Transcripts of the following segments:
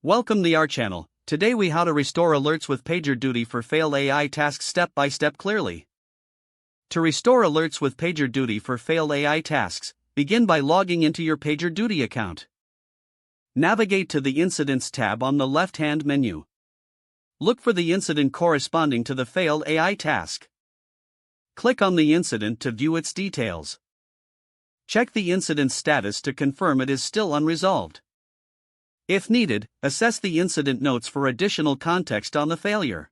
Welcome to our channel. Today we how to restore alerts with PagerDuty for failed AI tasks step by step clearly. To restore alerts with PagerDuty for failed AI tasks, begin by logging into your PagerDuty account. Navigate to the Incidents tab on the left-hand menu. Look for the incident corresponding to the failed AI task. Click on the incident to view its details. Check the incident status to confirm it is still unresolved. If needed, assess the incident notes for additional context on the failure.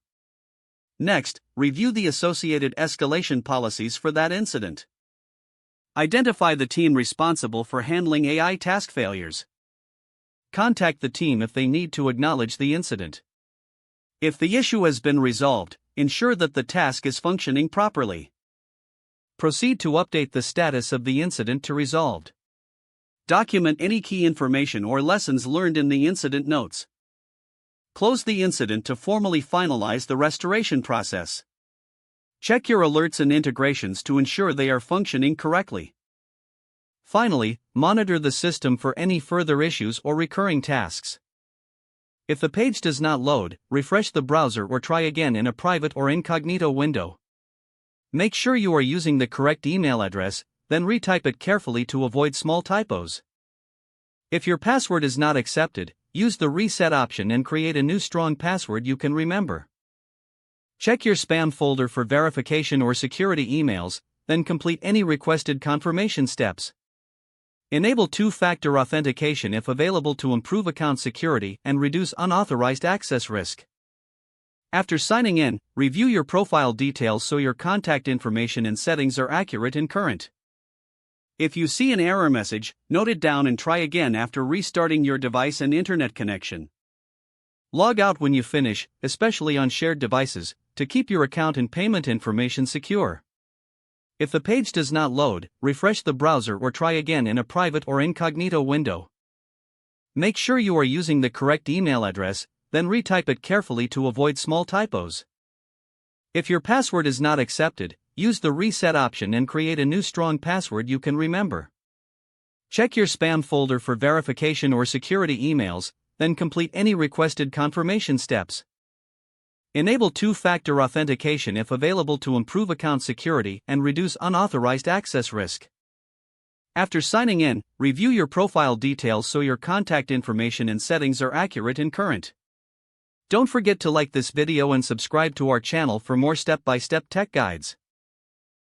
Next, review the associated escalation policies for that incident. Identify the team responsible for handling AI task failures. Contact the team if they need to acknowledge the incident. If the issue has been resolved, ensure that the task is functioning properly. Proceed to update the status of the incident to resolved. Document any key information or lessons learned in the incident notes. Close the incident to formally finalize the restoration process. Check your alerts and integrations to ensure they are functioning correctly. Finally, monitor the system for any further issues or recurring tasks. If the page does not load, refresh the browser or try again in a private or incognito window. Make sure you are using the correct email address, then retype it carefully to avoid small typos. If your password is not accepted, use the reset option and create a new strong password you can remember. Check your spam folder for verification or security emails, then complete any requested confirmation steps. Enable two-factor authentication if available to improve account security and reduce unauthorized access risk. After signing in, review your profile details so your contact information and settings are accurate and current. If you see an error message, note it down and try again after restarting your device and internet connection. Log out when you finish, especially on shared devices, to keep your account and payment information secure. If the page does not load, refresh the browser or try again in a private or incognito window. Make sure you are using the correct email address, then retype it carefully to avoid small typos. If your password is not accepted, use the reset option and create a new strong password you can remember. Check your spam folder for verification or security emails, then complete any requested confirmation steps. Enable two-factor authentication if available to improve account security and reduce unauthorized access risk. After signing in, review your profile details so your contact information and settings are accurate and current. Don't forget to like this video and subscribe to our channel for more step-by-step tech guides.